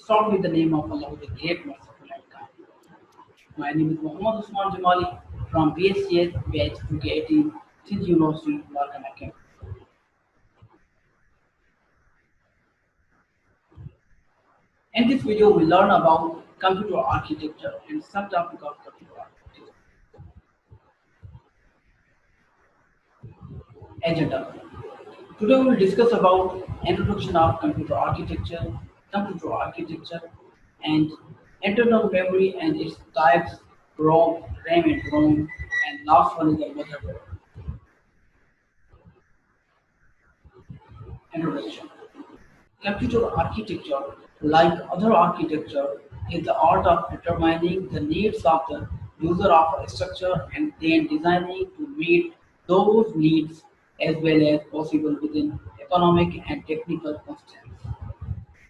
start with the name of Allah, the great merciful and kind. My name is Usman Jamali from BSCS batch 2018, Sindh University, Larkana campus. In this video, we learn about computer architecture and some topic of computer architecture. Agenda. Today, we will discuss about introduction of computer architecture, and internal memory and its types, ROM, RAM and ROM, and last one is the motherboard. Introduction. Computer architecture, like other architecture, is the art of determining the needs of the user of a structure and then designing to meet those needs as well as possible within economic and technical constraints.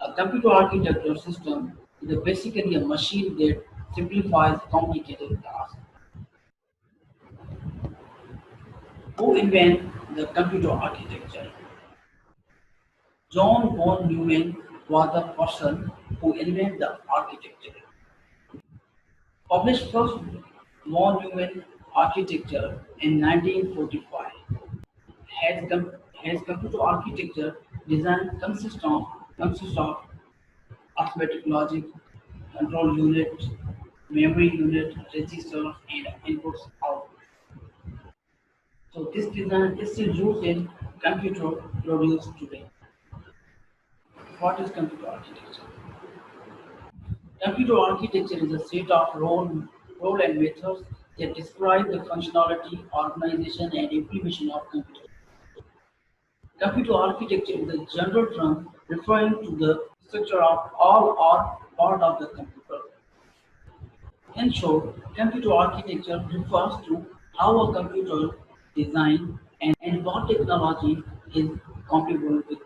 A computer architecture system is basically a machine that simplifies complicated tasks. Who invented the computer architecture? John von Neumann was the person who invented the architecture. Published first von Neumann architecture in 1945. Has computer architecture design consists of arithmetic logic, control unit, memory unit, register, and inputs outputs. So this design is still used in computer produced today. What is computer architecture? Computer architecture is a set of role and methods that describe the functionality, organization, and implementation of computer. Computer architecture is a general term referring to the structure of all or part of the computer. In short, computer architecture refers to how a computer is designed and what technology is compatible with.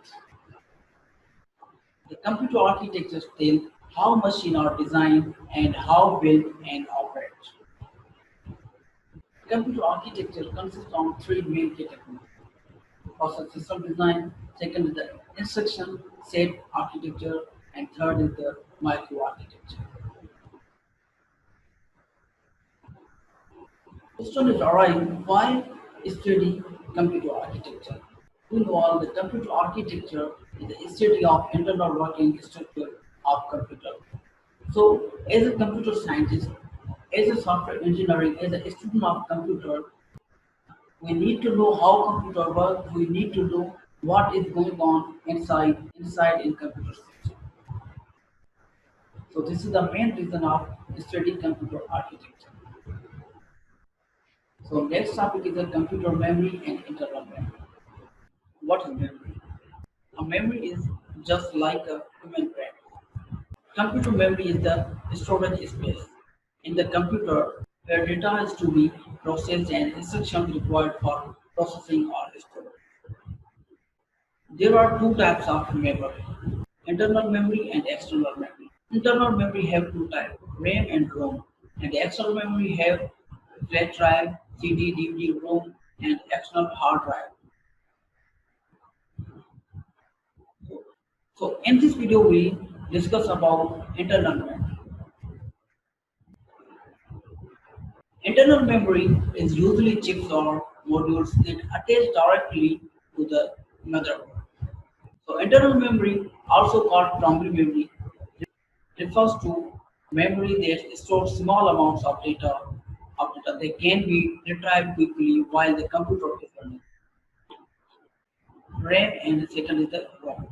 The computer architectures tell how machines are designed and how built and operate. Computer architecture consists of three main categories. First is system design, second is the instruction set architecture, and third is the microarchitecture. Question is arising, why study computer architecture? To know all the computer architecture is the study of internal working structure of computer. So as a computer scientist, as a software engineering, as a student of computer, we need to know how computer works, we need to know what is going on inside in computer system. So this is the main reason of studying computer architecture. So next topic is the computer memory and internal memory. What is memory? A memory is just like a human brain. Computer memory is the storage space in the computer where data is to be processed and instructions required for processing or storage. There are two types of memory, internal memory and external memory. Internal memory have two types, RAM and ROM, and the external memory have flash drive, CD, DVD, ROM, and external hard drive. So in this video we discuss about internal memory. Internal memory is usually chips or modules that attach directly to the motherboard. So internal memory, also called primary memory, refers to memory that stores small amounts of data. They can be retrieved quickly while the computer is running. RAM and the second is the ROM.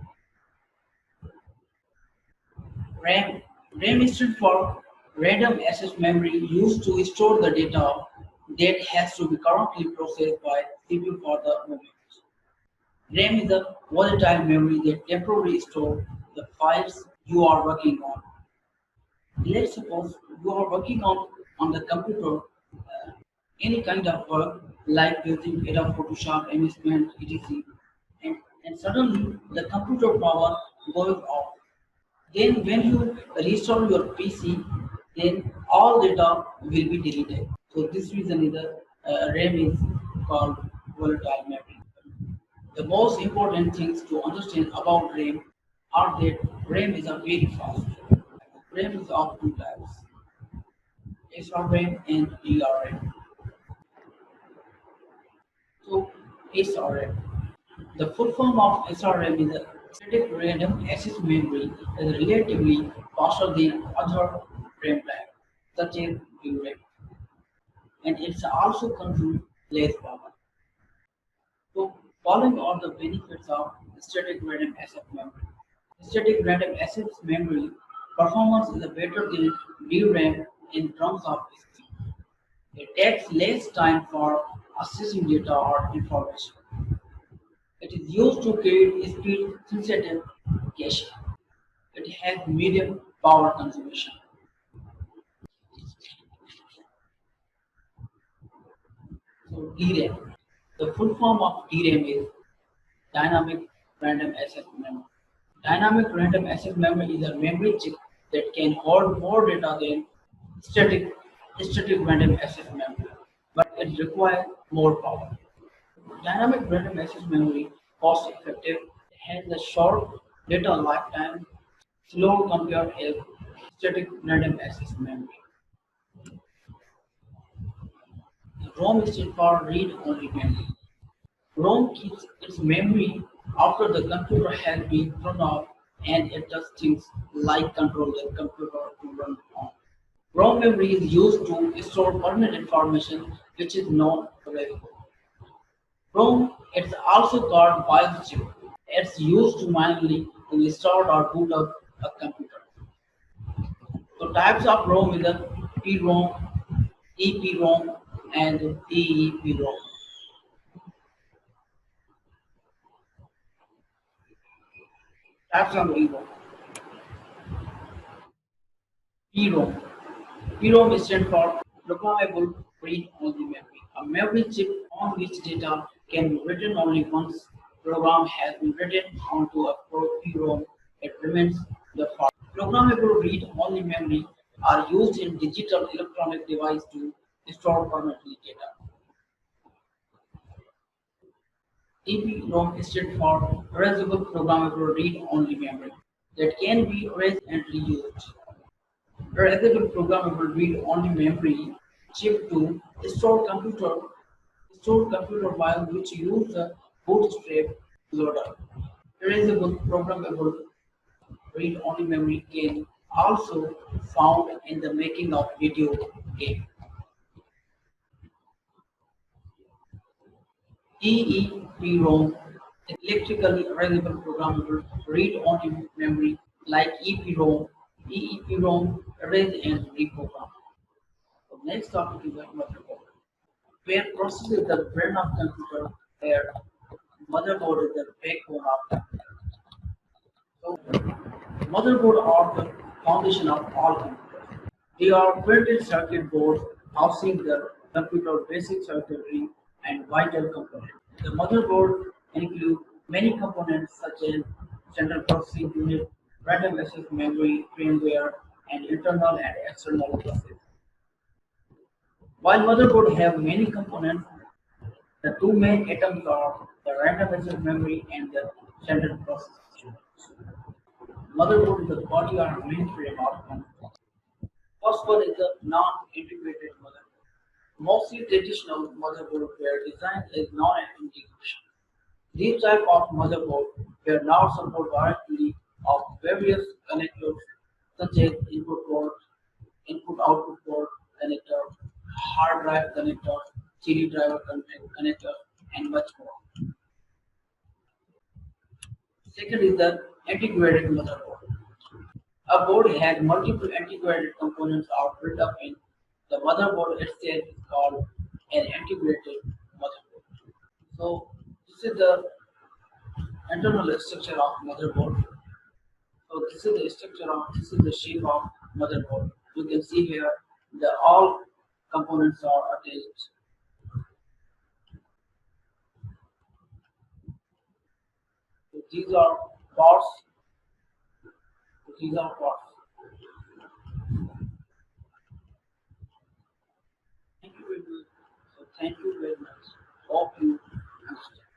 RAM. RAM stands for random access memory used to store the data that has to be correctly processed by CPU for the moment. RAM is a volatile memory that temporarily stores the files you are working on. Let's suppose you are working on the computer any kind of work like using Adobe Photoshop, MS Paint, etc. And suddenly the computer power goes off. Then when you restore your PC, then all data will be deleted. So this reason is the RAM is called volatile memory. The most important things to understand about RAM are that RAM is a very fast. RAM is of two types, SRAM and DRAM. So SRAM. The full form of SRAM is a static random access memory is relatively faster than other RAM types, such as DRAM, and it's also consumes less power. So following are the benefits of static random access memory. Static random access memory performance is better than DRAM in terms of speed. It takes less time for accessing data or information. It is used to create speed sensitive cache. It has medium power consumption. So DRAM. The full form of DRAM is dynamic random access memory. Dynamic random access memory is a memory chip that can hold more data than static static random access memory, but it requires more power. Dynamic random access memory cost effective, has a short data lifetime, slow compared to static random access memory. ROM is for read only memory. ROM keeps its memory after the computer has been turned off and it does things like control the computer to run on. ROM memory is used to store permanent information which is not available. ROM is also called BIOS chip. It's used to manually install or boot up a computer. So types of ROM is a PROM, EPROM, and EEPROM. Types of PROM. PROM. PROM stands for Programmable Read-Only Memory. A memory chip on which data can be written only once program has been written onto a PROM. It remains the file. Programmable read-only memory are used in digital electronic device to store permanently data. EPROM stands for Erasable Programmable Read-Only Memory that can be erased and reused. Erasable Programmable Read-Only Memory chip to store computer file which use the bootstrap loader. Erasable Programmable read-only memory can also found in the making of video game. EEPROM, electrically erasable programmable read-only memory like EPROM. EEPROM erase and reprogram. The next topic is the motherboard, where processor is the brain of computer, where motherboard is the backbone of computer. So motherboard are the foundation of all computers. They are printed circuit boards housing the computer basic circuitry and vital components. The motherboard includes many components such as central processing unit, random access memory, firmware, and internal and external buses. While motherboard have many components, the two main atoms are the random access memory and the central processing unit. Motherboard is the body or mainframe of computer. First one is the non-integrated motherboard. Mostly traditional motherboard were designed as non-integration. These type of motherboard were now support directly of various connectors such as input port, input-output port connector, hard drive connector, CD driver connector, and much more. Second is the integrated motherboard. A board has multiple integrated components are built up in the motherboard itself is called an integrated motherboard. So this is the internal structure of motherboard. So this is the shape of motherboard. You can see here the all components are attached. So these are parts. These are parts. Thank you very much. So thank you very much. Hope you understand.